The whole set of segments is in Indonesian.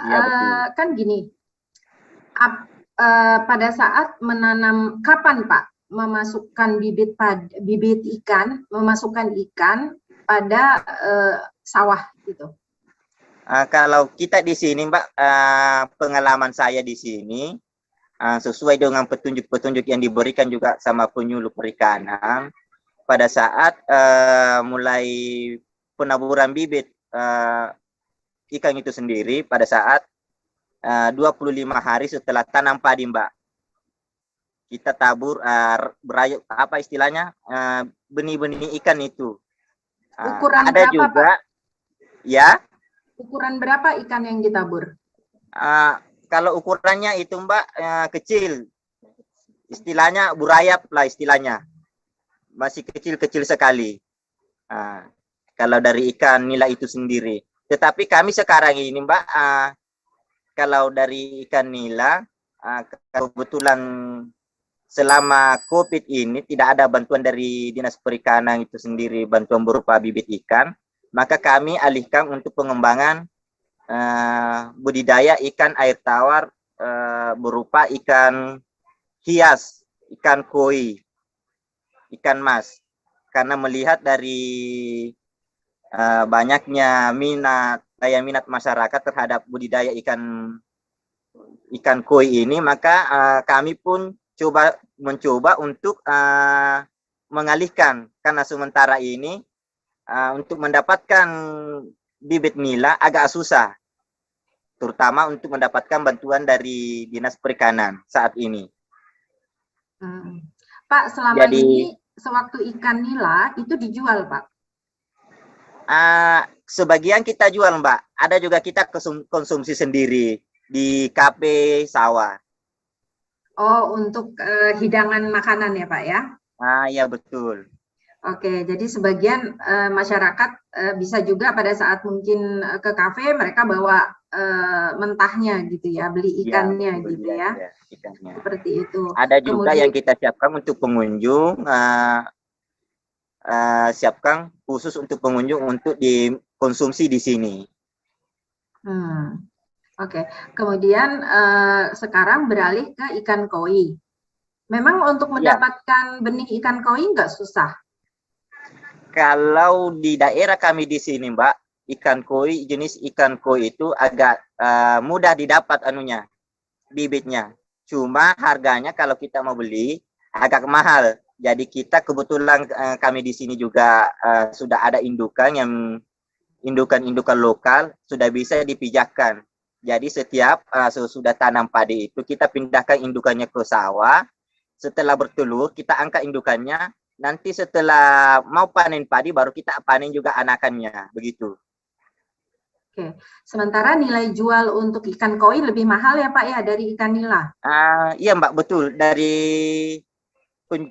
Iya, betul. kan gini, pada saat menanam, kapan Pak memasukkan bibit ikan, memasukkan ikan pada sawah gitu? Kalau kita di sini, Mbak, pengalaman saya di sini, sesuai dengan petunjuk-petunjuk yang diberikan juga sama penyuluh perikanan, pada saat mulai penaburan bibit ikan itu sendiri, pada saat 25 hari setelah tanam padi, Mbak, kita tabur berayuk, apa istilahnya, benih-benih ikan itu. Ukuran ada berapa, juga, Pak? ya. Ukuran berapa ikan yang ditabur? Kalau ukurannya itu, Mbak, kecil, istilahnya burayap lah istilahnya, masih kecil-kecil sekali. Kalau dari ikan nila itu sendiri. Tetapi kami sekarang ini, Mbak, kalau dari ikan nila, kebetulan selama COVID ini tidak ada bantuan dari Dinas Perikanan itu sendiri, bantuan berupa bibit ikan, maka kami alihkan untuk pengembangan budidaya ikan air tawar berupa ikan hias, ikan koi, ikan mas. Karena melihat dari banyaknya daya minat masyarakat terhadap budidaya ikan koi ini, maka kami pun mencoba untuk mengalihkan, karena sementara ini untuk mendapatkan bibit nila agak susah, terutama untuk mendapatkan bantuan dari Dinas Perikanan saat ini. Pak, selama ini sewaktu ikan nila itu dijual, Pak? Sebagian kita jual, Mbak. Ada juga kita konsumsi sendiri di kafe sawah. Oh, untuk hidangan makanan ya, Pak ya? Iya, betul. Oke, jadi sebagian masyarakat bisa juga pada saat mungkin ke kafe mereka bawa mentahnya gitu ya, beli ikannya gitu ya. Ikannya. Seperti itu. Ada juga yang kita siapkan untuk pengunjung, siapkan khusus untuk pengunjung untuk dikonsumsi di sini. Oke. Kemudian sekarang beralih ke ikan koi. Memang untuk mendapatkan benih ikan koi nggak susah? Kalau di daerah kami di sini, Mbak, jenis ikan koi itu agak mudah didapat bibitnya. Cuma harganya kalau kita mau beli agak mahal. Jadi kita kebetulan kami di sini juga sudah ada indukan lokal sudah bisa dipijahkan. Jadi setiap sudah tanam padi itu kita pindahkan indukannya ke sawah. Setelah bertelur kita angkat indukannya. Nanti setelah mau panen padi baru kita panen juga anakannya, begitu. Oke. Sementara nilai jual untuk ikan koi lebih mahal ya Pak ya dari ikan nila? Iya Mbak, betul.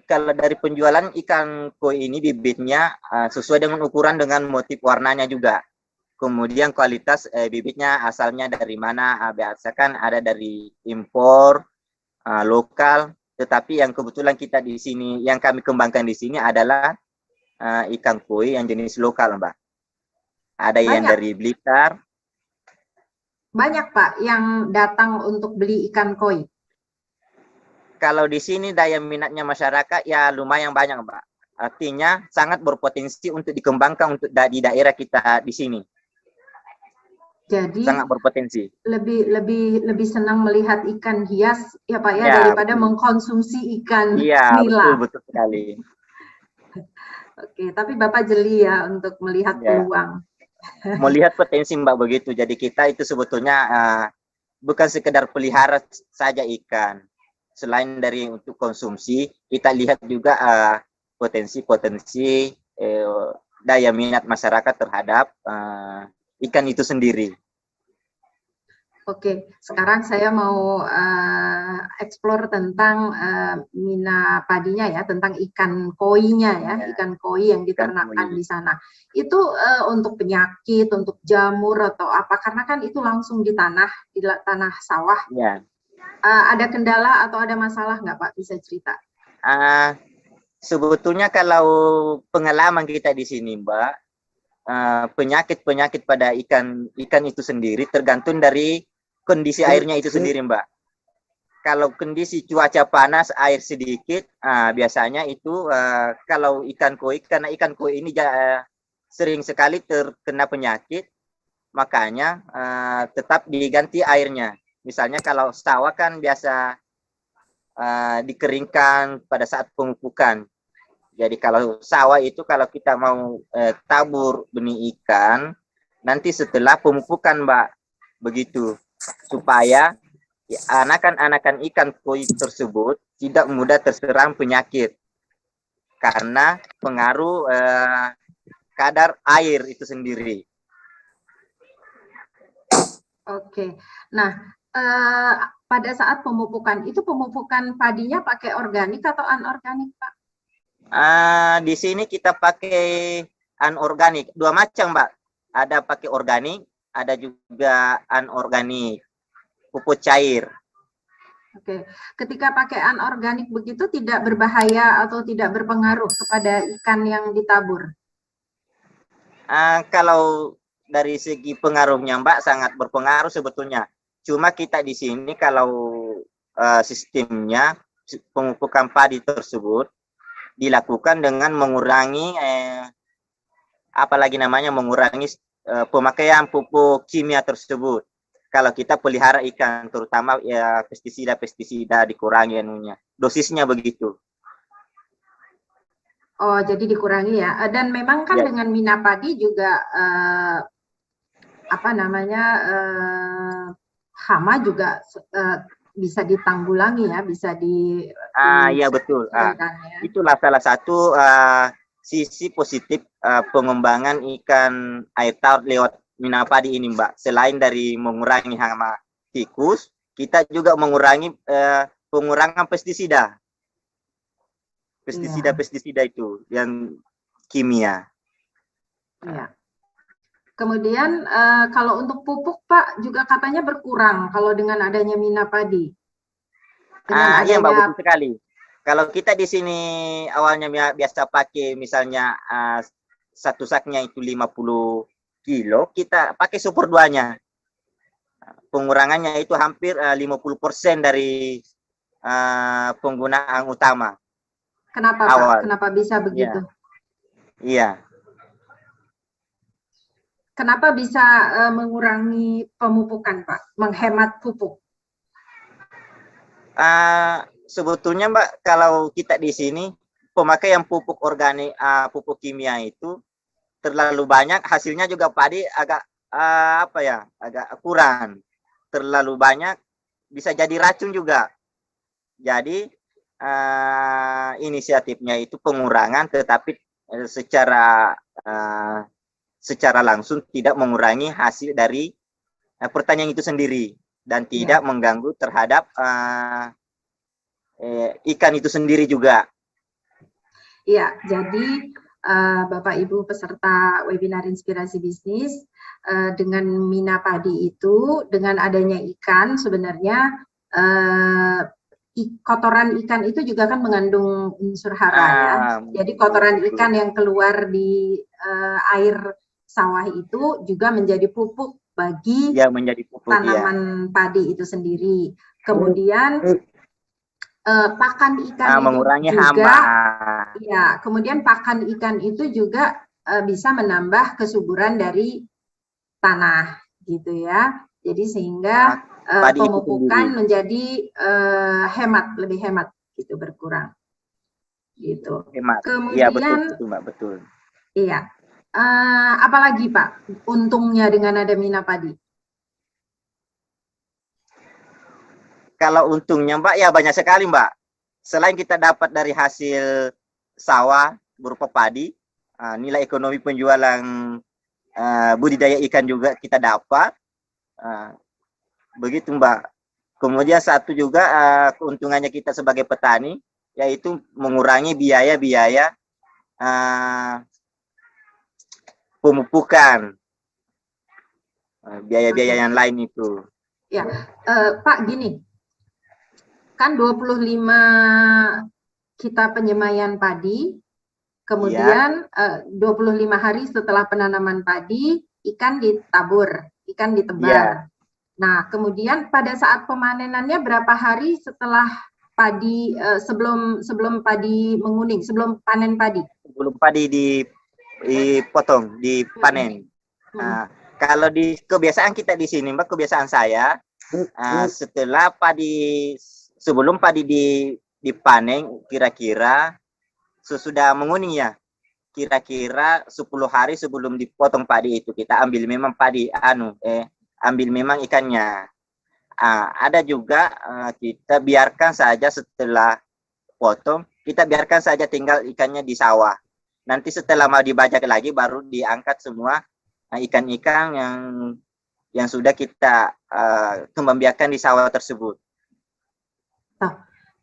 Kalau dari penjualan ikan koi ini bibitnya sesuai dengan ukuran dengan motif warnanya juga. Kemudian kualitas bibitnya asalnya dari mana? Biasa kan ada dari impor lokal. Tetapi yang kebetulan kita di sini, yang kami kembangkan di sini adalah ikan koi yang jenis lokal, Mbak. Ada yang dari Blitar. Banyak Pak yang datang untuk beli ikan koi? Kalau di sini daya minatnya masyarakat ya lumayan banyak, Mbak. Artinya sangat berpotensi untuk dikembangkan untuk di daerah kita di sini. Jadi sangat berpotensi. Lebih senang melihat ikan hias ya Pak ya, daripada betul. Mengkonsumsi ikan nila. Betul sekali. Oke, tapi Bapak jeli ya untuk melihat peluang. Melihat potensi Mbak begitu. Jadi kita itu sebetulnya bukan sekedar pelihara saja ikan. Selain dari untuk konsumsi, kita lihat juga potensi-potensi daya minat masyarakat terhadap ikan itu sendiri. Oke, sekarang saya mau explore tentang mina padinya ya, tentang ikan koinya ya, ikan koi yang diternakan di sana. Itu untuk penyakit, untuk jamur atau apa? Karena kan itu langsung di tanah sawah. Ya. Ada kendala atau ada masalah nggak Pak? Bisa cerita? Sebetulnya kalau pengalaman kita di sini, Mbak, penyakit pada ikan itu sendiri tergantung dari kondisi airnya itu sendiri, Mbak. Kalau kondisi cuaca panas, air sedikit, biasanya itu kalau ikan koi, karena ikan koi ini sering sekali terkena penyakit, makanya tetap diganti airnya. Misalnya kalau sawah kan biasa dikeringkan pada saat pemupukan. Jadi kalau sawah itu kalau kita mau tabur benih ikan, nanti setelah pemupukan, Mbak, begitu, supaya anakan-anakan ikan koi tersebut tidak mudah terserang penyakit karena pengaruh kadar air itu sendiri. Oke, nah pada saat pemupukan itu pemupukan padinya pakai organik atau anorganik, Pak? Di sini kita pakai anorganik, dua macam, Mbak. Ada pakai organik, ada juga anorganik, pupuk cair. Oke, ketika pakai anorganik begitu tidak berbahaya atau tidak berpengaruh kepada ikan yang ditabur? Kalau dari segi pengaruhnya, Mbak, sangat berpengaruh sebetulnya. Cuma kita di sini kalau sistemnya pemupukan padi tersebut dilakukan dengan mengurangi mengurangi pemakaian pupuk kimia tersebut. Kalau kita pelihara ikan, terutama ya pestisida dikurangi anunya, dosisnya begitu. Oh, jadi dikurangi ya. Dan memang kan Ya. dengan mina padi juga hama juga bisa ditanggulangi ya, bisa Iya betul. ya. Itulah salah satu sisi positif pengembangan ikan air tawar lewat mina padi ini, Mbak. Selain dari mengurangi hama tikus, kita juga mengurangi pengurangan pestisida itu yang kimia. Ya. Kemudian kalau untuk pupuk, Pak, juga katanya berkurang kalau dengan adanya mina padi. Iya, Mbak, betul sekali. Kalau kita di sini awalnya biasa pakai misalnya satu saknya itu 50 kilo, kita pakai 1/2-nya. Pengurangannya itu hampir 50% dari penggunaan utama. Kenapa, awal. Pak? Kenapa bisa begitu? Iya. Kenapa bisa mengurangi pemupukan, Pak? Menghemat pupuk? Sebetulnya, Mbak, kalau kita di sini pemakaian pupuk organik, pupuk kimia itu terlalu banyak, hasilnya juga padi agak agak kurang. Terlalu banyak bisa jadi racun juga. Jadi inisiatifnya itu pengurangan, tetapi secara langsung tidak mengurangi hasil dari pertanian itu sendiri dan tidak mengganggu terhadap ikan itu sendiri juga. Iya, jadi Bapak Ibu peserta webinar Inspirasi Bisnis, dengan mina padi itu, dengan adanya ikan sebenarnya kotoran ikan itu juga kan mengandung unsur hara ya. Jadi kotoran ikan yang keluar di air sawah itu juga menjadi pupuk bagi tanaman padi itu sendiri. Kemudian pakan ikan mengurangi juga, hama. Ya, kemudian pakan ikan itu juga bisa menambah kesuburan dari tanah, gitu ya. Jadi sehingga pemupukan menjadi lebih hemat, gitu, berkurang, gitu. Hemat. Kemudian, ya, betul, Mbak, betul. Iya. Apalagi, Pak, untungnya dengan ada mina padi? Kalau untungnya, Mbak, ya banyak sekali, Mbak. Selain kita dapat dari hasil sawah berupa padi, nilai ekonomi penjualan budidaya ikan juga kita dapat. Begitu, Mbak. Kemudian satu juga keuntungannya kita sebagai petani, yaitu mengurangi biaya-biaya pemupukan, biaya-biaya yang lain itu. Ya, Pak, gini, kan 25 kita penyemaian padi, kemudian 25 hari setelah penanaman padi, ikan ditabur, ikan ditebar. Nah, kemudian pada saat pemanenannya berapa hari setelah padi sebelum padi menguning, sebelum panen padi? Sebelum padi dipotong, dipanen. Nah, kalau di kebiasaan kita di sini, Mbak, kebiasaan saya setelah padi sebelum padi dipanen kira-kira sesudah menguning ya. Kira-kira 10 hari sebelum dipotong padi itu kita ambil memang padi ambil memang ikannya. Ada juga kita biarkan saja setelah potong, kita biarkan saja tinggal ikannya di sawah. Nanti setelah mau dibajak lagi baru diangkat semua ikan-ikan yang sudah kita kembang biakan di sawah tersebut.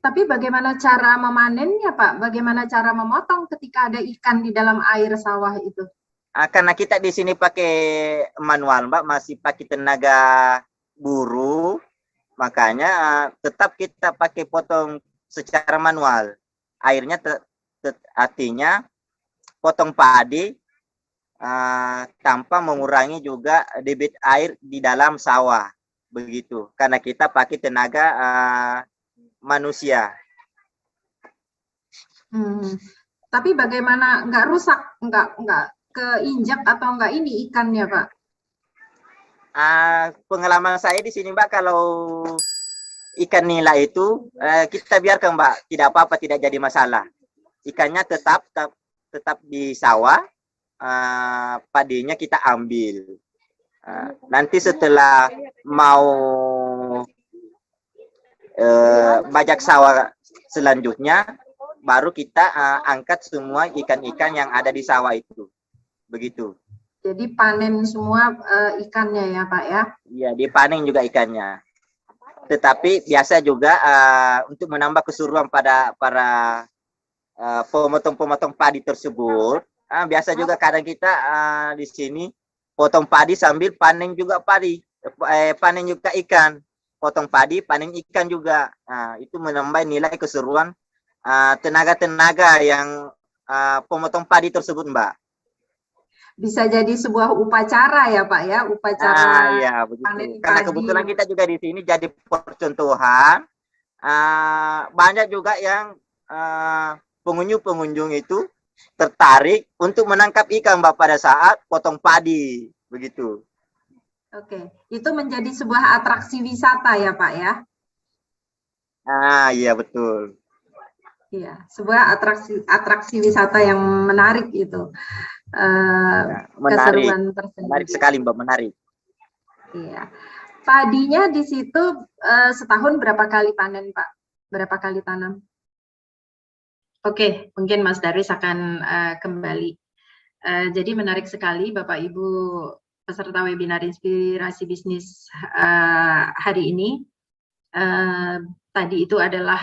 Tapi bagaimana cara memanennya, Pak? Bagaimana cara memotong ketika ada ikan di dalam air sawah itu? Karena kita di sini pakai manual, Mbak, masih pakai tenaga buruh, makanya tetap kita pakai potong secara manual. Airnya artinya potong padi tanpa mengurangi juga debit air di dalam sawah, begitu. Karena kita pakai tenaga manusia. Tapi bagaimana nggak rusak, nggak keinjak atau nggak ini ikannya, Pak? Pengalaman saya di sini, Mbak, kalau ikan nila itu kita biarkan, Mbak, tidak apa-apa, tidak jadi masalah. Ikannya tetap di sawah, padinya kita ambil. Nanti setelah mau bajak sawah selanjutnya, baru kita angkat semua ikan-ikan yang ada di sawah itu. Begitu. Jadi panen semua ikannya ya, Pak ya? Iya, dipanen juga ikannya. Tetapi biasa juga untuk menambah keseruan pada para pemotong-pemotong padi tersebut, biasa juga kadang kita di sini potong padi sambil panen juga padi, panen juga ikan. Potong padi, panen ikan juga. Itu menambah nilai keseruan tenaga-tenaga yang pemotong padi tersebut, Mbak. Bisa jadi sebuah upacara ya, Pak ya, upacara ya, begitu. panen Karena padi. kebetulan kita juga di sini jadi percontohan, banyak juga yang pengunjung-pengunjung itu tertarik untuk menangkap ikan, Mbak, pada saat potong padi, begitu. Oke, itu menjadi sebuah atraksi wisata ya, Pak ya? Iya, betul. Iya, sebuah atraksi wisata yang menarik itu. Menarik. Keseruan tersendiri. Menarik sekali, Mbak, menarik. Iya. Padinya di situ setahun berapa kali panen, Pak? Berapa kali tanam? Oke, mungkin Mas Darwis akan kembali. Jadi menarik sekali Bapak Ibu peserta webinar Inspirasi Bisnis hari ini. Tadi itu adalah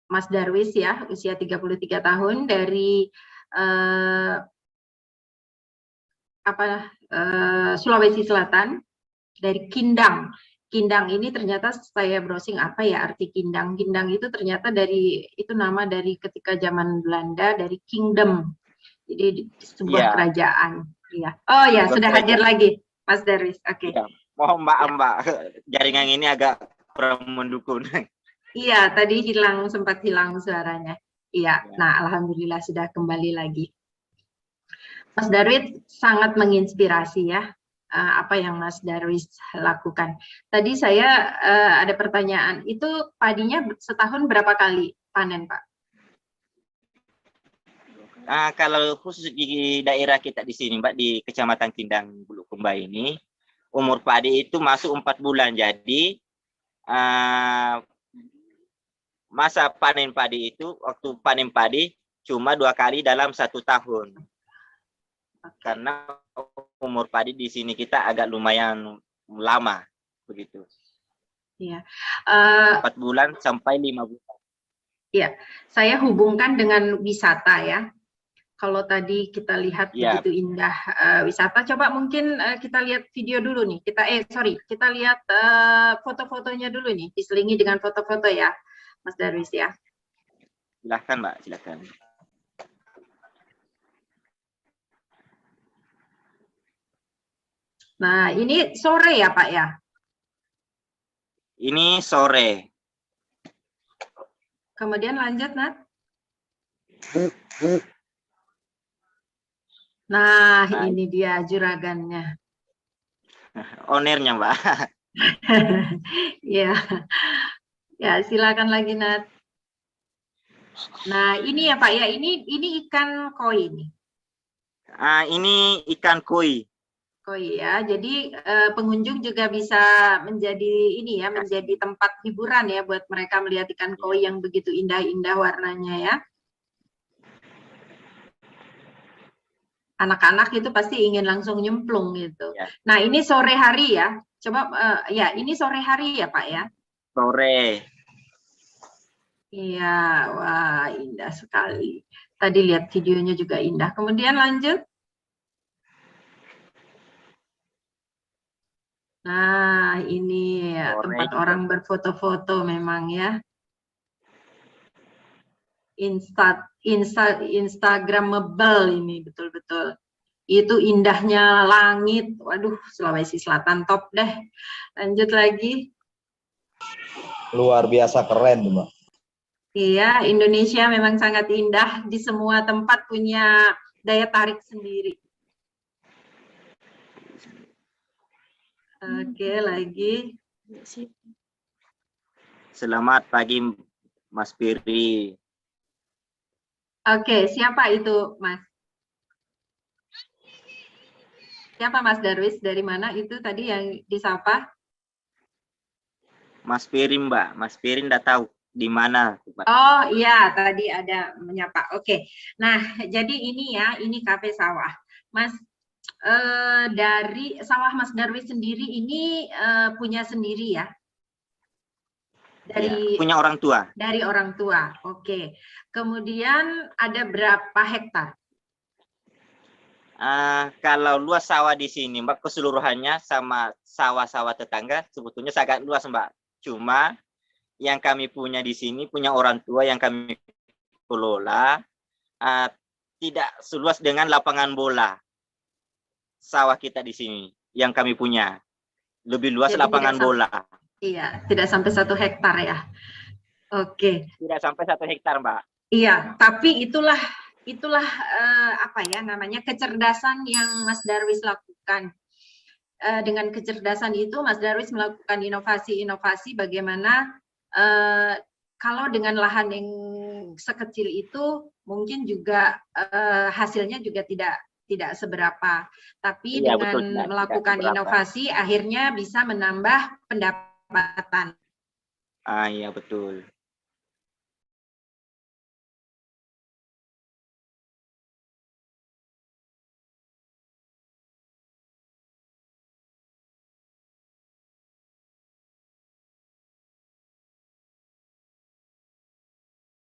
Mas Darwis ya, usia 33 tahun dari Sulawesi Selatan, dari Kindang. Kindang ini ternyata saya browsing apa ya arti Kindang. Kindang itu ternyata itu nama dari ketika zaman Belanda, dari kingdom. Jadi sebuah kerajaan. Iya. Oh ya, sudah hadir lagi Mas Darwis. Oke. Ya, mohon Mbak, jaringan ini agak kurang mendukung. Iya, tadi sempat hilang suaranya. Iya. Nah, alhamdulillah sudah kembali lagi. Mas Darwis sangat menginspirasi ya. Apa yang Mas Darwis lakukan. Tadi saya ada pertanyaan, itu padinya setahun berapa kali panen, Pak? Kalau khusus di daerah kita di sini, Mbak, di Kecamatan Kindang Bulukumba ini, umur padi itu masuk 4 bulan. Jadi masa panen padi itu, waktu panen padi cuma 2 kali dalam 1 tahun. Karena umur padi di sini kita agak lumayan lama, begitu. Iya. 4 bulan sampai 5 bulan. Iya, saya hubungkan dengan wisata ya. Kalau tadi kita lihat begitu indah wisata, coba mungkin kita lihat video dulu nih. Kita lihat foto-fotonya dulu nih, diselingi dengan foto-foto ya, Mas Darwis ya. Silakan, Mbak, silakan. Nah, ini sore ya Pak ya? Ini sore. Kemudian lanjut, Nat. Nah, ini dia juragannya. Ownernya, Mbak. Ya, ya silakan lagi, Nat. Nah, ini ya Pak ya, ini ikan koi ini. Ini ikan koi. Koi ya, jadi pengunjung juga bisa menjadi ini ya, menjadi tempat hiburan ya buat mereka melihat ikan koi yang begitu indah-indah warnanya ya. Anak-anak itu pasti ingin langsung nyemplung gitu. Ya. Nah, ini sore hari ya. Coba ya, ini sore hari ya Pak ya. Sore. Iya, wah indah sekali. Tadi lihat videonya juga indah. Kemudian lanjut. Nah, ini ya, tempat orang berfoto-foto memang ya. Instagramable ini betul-betul. Itu indahnya langit. Waduh, Sulawesi Selatan top deh. Lanjut lagi. Luar biasa keren, Mbak. Iya, Indonesia memang sangat indah. Di semua tempat punya daya tarik sendiri. Oke, lagi. Selamat pagi, Mas Piri. Oke, siapa itu, Mas? Siapa Mas Darwis? Dari mana itu tadi yang disapa? Mas Piri, Mbak. Mas Piri enggak tahu di mana. Oh iya, tadi ada menyapa. Oke. Nah, jadi ini ya, ini kafe sawah. Mas, dari sawah Mas Darwis sendiri ini punya sendiri ya? Dari punya orang tua. Dari orang tua. Oke. Kemudian ada berapa hektar? Kalau luas sawah di sini, Mbak, keseluruhannya sama sawah-sawah tetangga sebetulnya sangat luas, Mbak. Cuma yang kami punya di sini, punya orang tua yang kami kelola, tidak seluas dengan lapangan bola. Sawah kita di sini yang kami punya. Lebih luas Jadi lapangan bola. Iya, tidak sampai 1 hektar ya. Oke. Tidak sampai 1 hektar, Mbak. Iya, tapi itulah apa ya namanya, kecerdasan yang Mas Darwis lakukan. Dengan kecerdasan itu Mas Darwis melakukan inovasi-inovasi bagaimana kalau dengan lahan yang sekecil itu mungkin juga hasilnya juga tidak seberapa, tapi Iya, dengan betul, melakukan inovasi akhirnya bisa menambah pendapatan. Iya, betul.